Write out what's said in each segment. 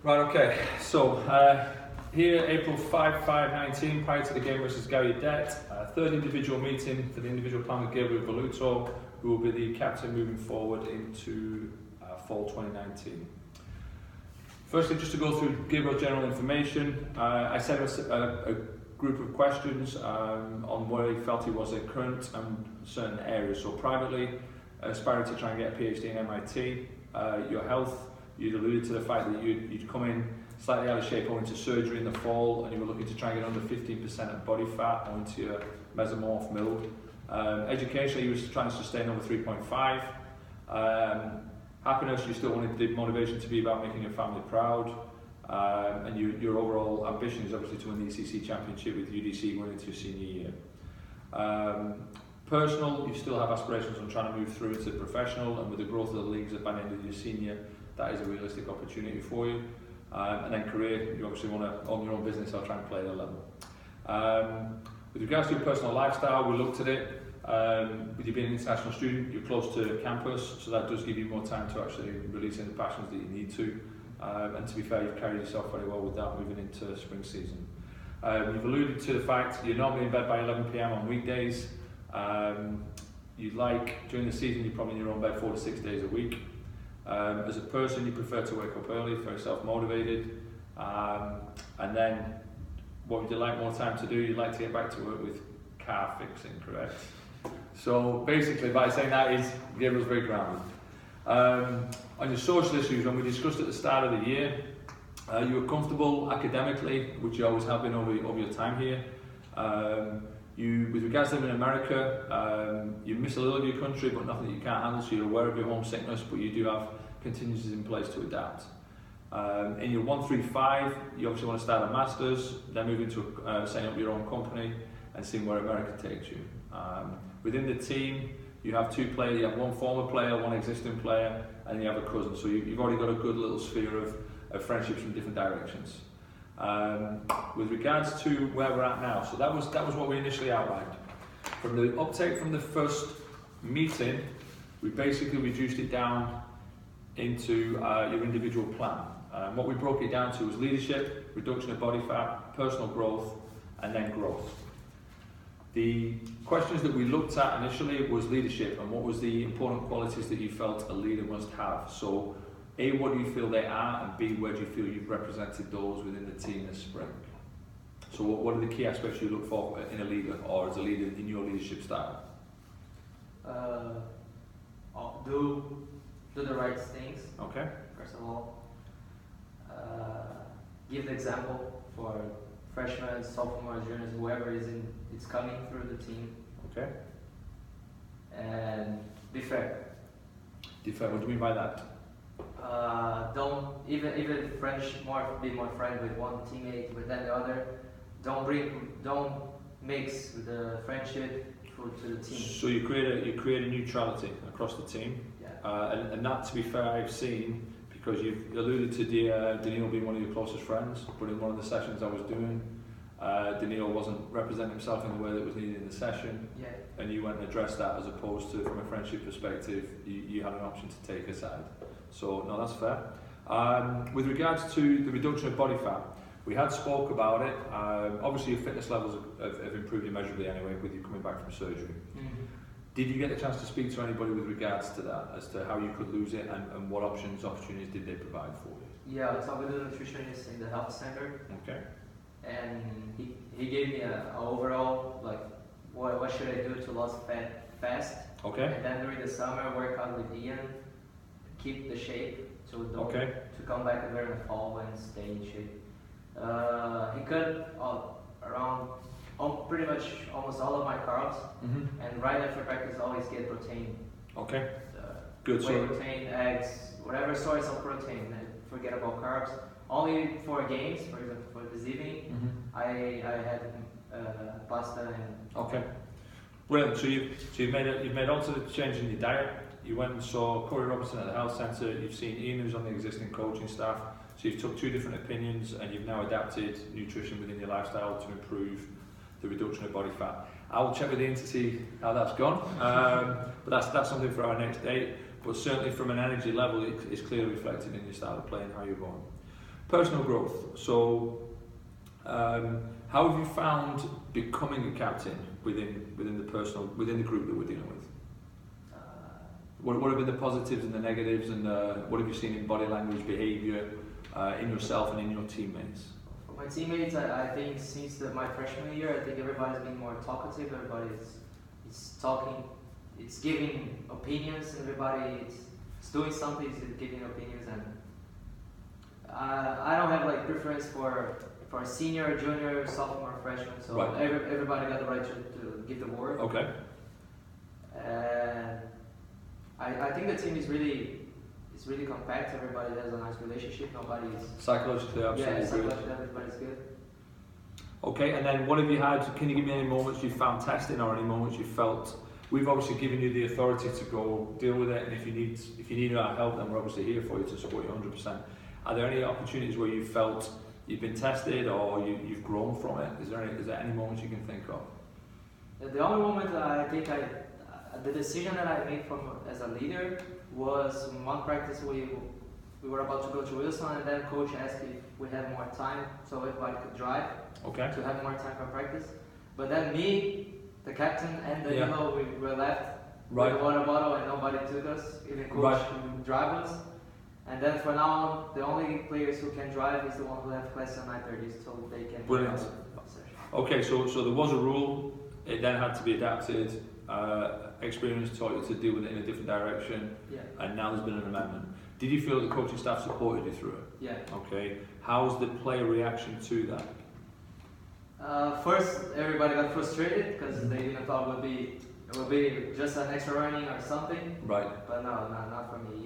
Right, okay, so here, April 5/5/19, prior to the game versus Gary Det, third individual meeting for the individual plan with Gabriel Voluto, who will be the captain moving forward into fall 2019. Firstly, just to go through Gabriel's general information, I set a group of questions on where he felt he was at current and certain areas. So privately, aspiring to try and get a PhD in MIT, your health, you'd alluded to the fact that you'd come in slightly out of shape owing to surgery in the fall, and you were looking to try and get under 15% of body fat owing to your mesomorph mold. Educationally, you were trying to sustain over 3.5. Happiness, you still wanted the motivation to be about making your family proud. And your overall ambition is obviously to win the ECC Championship with UDC going into your senior year. Personal, you still have aspirations on trying to move through into professional, and with the growth of the leagues at the end of your senior, that is a realistic opportunity for you. And then career, you obviously want to own your own business or try and play at a level. With regards to your personal lifestyle, we looked at it. With you being an international student, you're close to campus, so that does give you more time to actually release any passions that you need to. And to be fair, you've carried yourself very well with that moving into spring season. You've alluded to the fact you're normally in bed by 11 PM on weekdays. You'd like, during the season, you're probably in your own bed 4 to 6 days a week. As a person, you prefer to wake up early, very self-motivated. And then, what would you like more time to do? You'd like to get back to work with car fixing, correct? So basically, by saying that is, Gabriel's very grounded. On your social issues, when we discussed at the start of the year, you were comfortable academically, which you always have been over your time here. With regards to living in America, you miss a little of your country, but nothing that you can't handle, so you're aware of your homesickness, but you do have contingencies in place to adapt. In your 1-3-5, you obviously want to start a master's, then move into setting up your own company and seeing where America takes you. Within the team, you have two players, you have one former player, one existing player, and you have a cousin. So you've already got a good little sphere of friendships from different directions. With regards to where we're at now, so that was what we initially outlined. From the uptake from the first meeting, we basically reduced it down into your individual plan. What we broke it down to was leadership, reduction of body fat, personal growth, and then growth. The questions that we looked at initially was leadership and what was the important qualities that you felt a leader must have. So, A, what do you feel they are, and B, where do you feel you've represented those within the team this spring? So what are the key aspects you look for in a leader, or as a leader in your leadership style? Do the right things. Okay. First of all, give the example for freshmen, sophomores, juniors, whoever is coming through the team. Okay. And be fair. Be fair. What do you mean by that? Don't even be more friendly with one teammate than the other. Don't mix the friendship to the team. So you create a neutrality across the team. Yeah. And that, to be fair, I've seen, because you've alluded to Danilo being one of your closest friends, but in one of the sessions I was doing, Danilo wasn't representing himself in the way that was needed in the session, yeah. And you went and addressed that, as opposed to, from a friendship perspective, you had an option to take a side. So, no, that's fair. With regards to the reduction of body fat, we had spoke about it. Obviously, your fitness levels have improved immeasurably anyway, with you coming back from surgery. Mm-hmm. Did you get a chance to speak to anybody with regards to that, as to how you could lose it, and what opportunities did they provide for you? Yeah, I talked with the nutritionist in the health center. Okay. And he gave me an overall, like, what should I do to lose fat fast. Okay. And then during the summer, work out with Ian, keep the shape, so to come back during the fall and stay in shape. He cut around pretty much almost all of my carbs, and right after practice, always get protein. Okay. Good. Whey protein, eggs, whatever source of protein. And forget about carbs. Only for games, for example, for this evening, I had pasta and. Okay. Brilliant. So you've made alternative change in your diet. You went and saw Corey Robertson at the health centre. You've seen Ian, who's on the existing coaching staff. So you've took two different opinions, and you've now adapted nutrition within your lifestyle to improve the reduction of body fat. I'll check with Ian to see how that's gone. But that's something for our next date. But certainly from an energy level, it's clearly reflected in your style of play and how you're going. Personal growth. So, how have you found becoming a captain within the group that we're dealing with? What have been the positives and the negatives, and what have you seen in body language, behaviour, in yourself and in your teammates? For my teammates, I think since my freshman year, I think everybody's been more talkative. Everybody's talking, it's giving opinions, and everybody is doing something, is giving opinions, and I don't have like preference for senior, junior, sophomore, freshman. So right. Everybody got the right to give the word. Okay. And I think the team is really compact. Everybody has a nice relationship. Nobody's psychologically absolutely yeah, good. Psychologically everybody's good. Okay, and then what have you had? Can you give me any moments you found testing, or any moments you felt? We've obviously given you the authority to go deal with it, and if you need our help, then we're obviously here for you to support you 100%. Are there any opportunities where you felt you've been tested or you've grown from it? Is there any moments you can think of? The only moment I think the decision that I made as a leader was in one practice we were about to go to Wilson, and then coach asked if we had more time so everybody could drive. Okay. To have more time for practice. But then me, the captain, and the yellow, we were left right. with a water bottle, and nobody took us. Even coach right. drive us. And then for now, the only players who can drive is the one who have class on 9:30, so they can. Brilliant. Okay, so there was a rule. It then had to be adapted. Experience taught you to deal with it in a different direction. Yeah. And now there's been an amendment. Did you feel the coaching staff supported you through it? Yeah. Okay. How's the player reaction to that? First, everybody got frustrated because they didn't thought it would be just an extra running or something. Right. But no, not for me.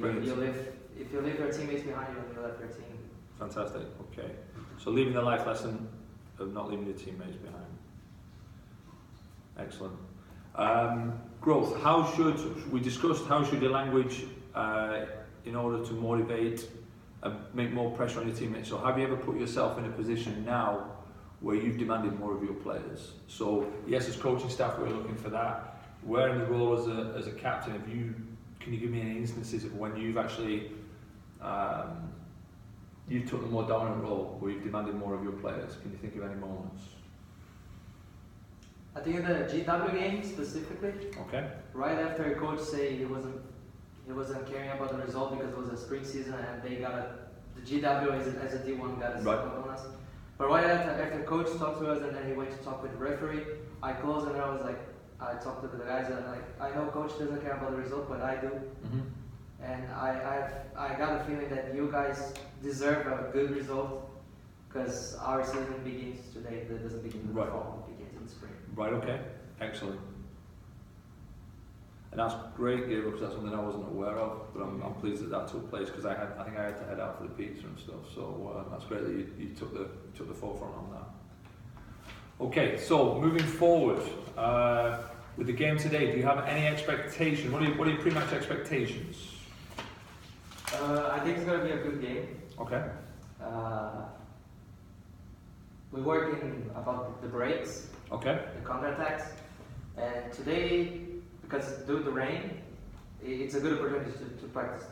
If you leave your teammates behind you, you left your team. Fantastic. Okay. So leaving the life lesson of not leaving your teammates behind. Excellent. Growth. We discussed how should your language in order to motivate and make more pressure on your teammates. So have you ever put yourself in a position now where you've demanded more of your players? So yes, as coaching staff, we're looking for that. Where in the role as a captain, can you give me any instances of when you've actually you took the more dominant role where you've demanded more of your players? Can you think of any moments? I think in the GW game specifically. Okay. Right after a coach say he wasn't caring about the result because it was a spring season and they got the GW as a D1 got a second on us. But right after coach talked to us and then he went to talk with the referee, I closed and I was like, I talked to the guys and I know coach doesn't care about the result, but I do. Mm-hmm. And I got a feeling that you guys deserve a good result because our season begins today. It doesn't begin in the fall, it begins in the spring. Right, okay. Excellent. And that's great, Gabriel, because that's something I wasn't aware of, but I'm pleased that took place because I think I had to head out for the pizza and stuff, so that's great that you took the forefront on that. Okay, so moving forward, with the game today, do you have any expectation? What are your pre-match expectations? I think it's going to be a good game. Okay. We're working about the breaks, okay, the counter-attacks, and today, because due to the rain, it's a good opportunity to practice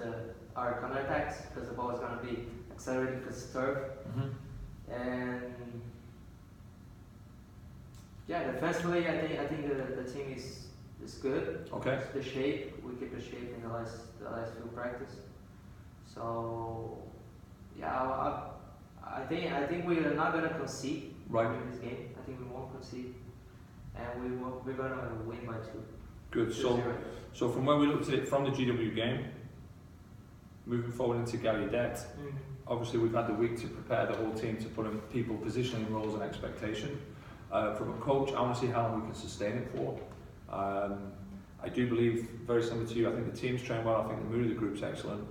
our counter-attacks because the ball is going to be accelerating because it's turf. Mm-hmm. And yeah, defensively, I think the team is good. Okay. It's the shape, we keep the shape in the last few practice. So yeah, I think we are not gonna concede in this game. I think we won't concede, and we're gonna win by 2. Good. So from where we looked at it from the GW game, moving forward into Gallaudet, obviously we've had the week to prepare the whole team to put in people positioning roles and expectation. From a coach, I want to see how long we can sustain it for. I do believe, very similar to you, I think the team's trained well. I think the mood of the group's excellent.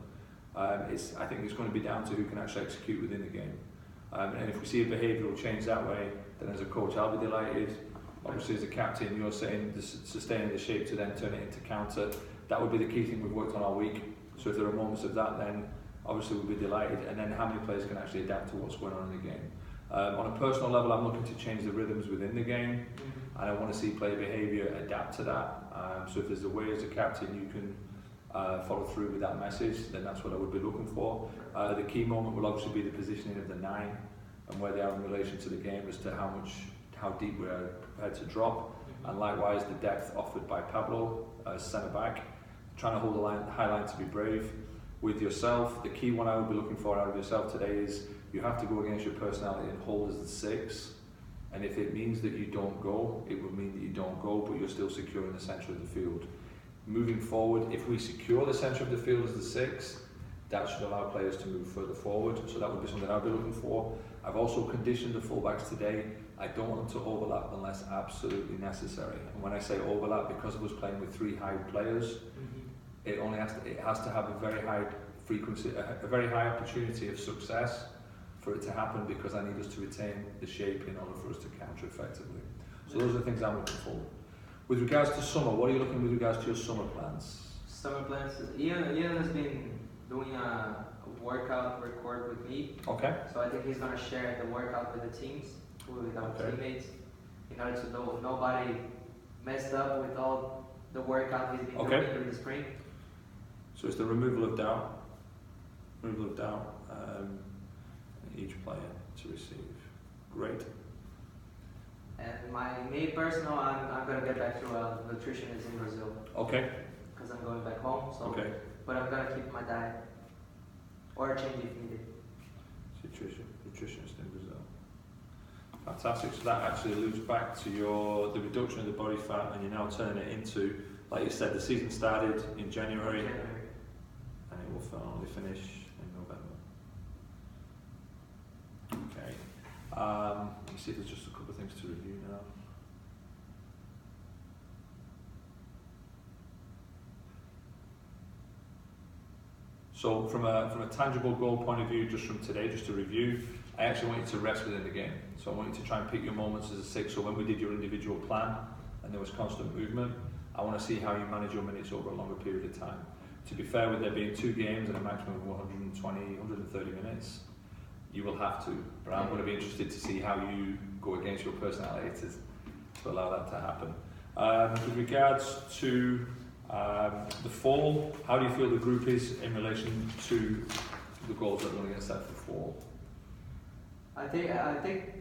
I think it's going to be down to who can actually execute within the game. And if we see a behavioural change that way, then as a coach I'll be delighted. Obviously as a captain you're saying sustaining the shape to then turn it into counter. That would be the key thing we've worked on all week. So if there are moments of that, then obviously we'll be delighted. And then how many players can actually adapt to what's going on in the game. On a personal level, I'm looking to change the rhythms within the game, and I want to see player behaviour adapt to that. So if there's a way as a captain you can follow through with that message, then that's what I would be looking for. The key moment will obviously be the positioning of the 9 and where they are in relation to the game as to how deep we are prepared to drop, and likewise the depth offered by Pablo as centre back, trying to hold the high line to be brave. With yourself, the key one I would be looking for out of yourself today is you have to go against your personality and hold as the 6, and if it means that you don't go, it will mean that you don't go, but you're still secure in the centre of the field. Moving forward, if we secure the centre of the field as the 6, that should allow players to move further forward, so that would be something I'd be looking for. I've also conditioned the fullbacks today. I don't want them to overlap unless absolutely necessary, and when I say overlap, because I was playing with 3 high players, it has to have a very high frequency, a very high opportunity of success for it to happen, because I need us to retain the shape in order for us to counter effectively. So those are the things I'm looking for. With regards to summer, what are you looking with regards to your summer plans? Summer plans. Ian has been doing a workout record with me. Okay. So I think he's gonna share the workout with the teams, with our teammates, in order to know nobody messed up with all the workout he's been doing during the spring. So it's the removal of doubt. Each player to receive. Great. And me personal, I'm gonna get back to a nutritionist in Brazil. Okay. Because I'm going back home. So. Okay. But I'm gonna keep my diet, or change if needed. Nutritionist in Brazil. Fantastic. So that actually alludes back to the reduction of the body fat, and you're now turning it into, like you said, the season started in January. And it will finally finish in November. Okay. Let me see if there's just a couple of things to review now. So from a tangible goal point of view, just from today, just to review, I actually want you to rest within the game. So I want you to try and pick your moments as a 6. So when we did your individual plan and there was constant movement, I want to see how you manage your minutes over a longer period of time. To be fair, with there being 2 games and a maximum of 120, 130 minutes, you will have to. But I'm going to be interested to see how you go against your personality to allow that to happen. With regards to the fall, how do you feel the group is in relation to the goals that are going to get set for fall? I think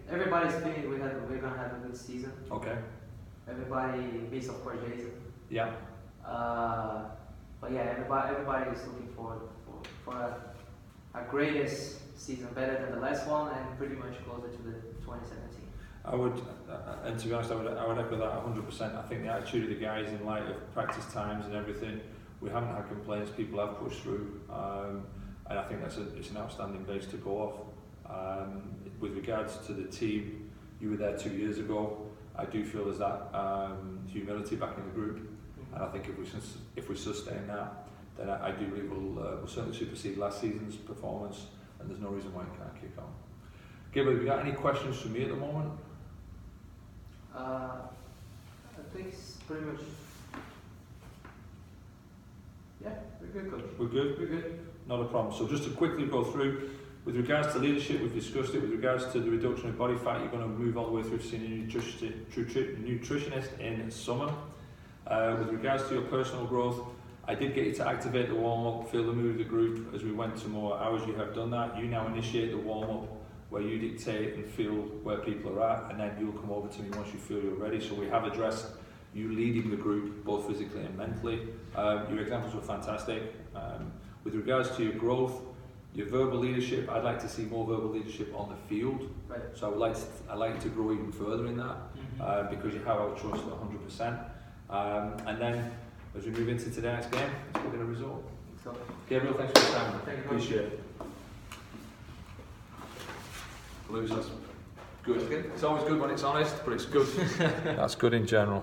everybody's feeling we're going to have a good season. Okay. Everybody, based of course Jason. Yeah. But yeah, everybody is looking for a greatest season, better than the last one, and pretty much closer to the 2017. I would, and to be honest, I would echo that 100%. I think the attitude of the guys, in light of practice times and everything, we haven't had complaints. People have pushed through, and I think it's an outstanding base to go off. With regards to the team, you were there 2 years ago. I do feel there's that humility back in the group, and I think if we sustain that, then I do believe we'll certainly supersede last season's performance, and there's no reason why it can't kick on. Gvim, have you got any questions for me at the moment? I think it's pretty much. Yeah, we're good, coach. We're good? We're good. Not a problem. So just to quickly go through, with regards to leadership, we've discussed it. With regards to the reduction of body fat, you're going to move all the way through to seeing a nutritionist in summer. With regards to your personal growth, I did get you to activate the warm-up, feel the mood of the group as we went to more hours. You have done that. You now initiate the warm-up, where you dictate and feel where people are at, and then you'll come over to me once you feel you're ready. So we have addressed you leading the group, both physically and mentally. Your examples were fantastic. With regards to your growth, your verbal leadership, I'd like to see more verbal leadership on the field. Right. So I'd like to grow even further in that, because you have our trust 100%. And then, as we move into today's game, let's go get a result. Gabriel, thanks for your time. Thank you. Appreciate it. Blues, that's good. It's always good when it's honest, but it's good. That's good in general.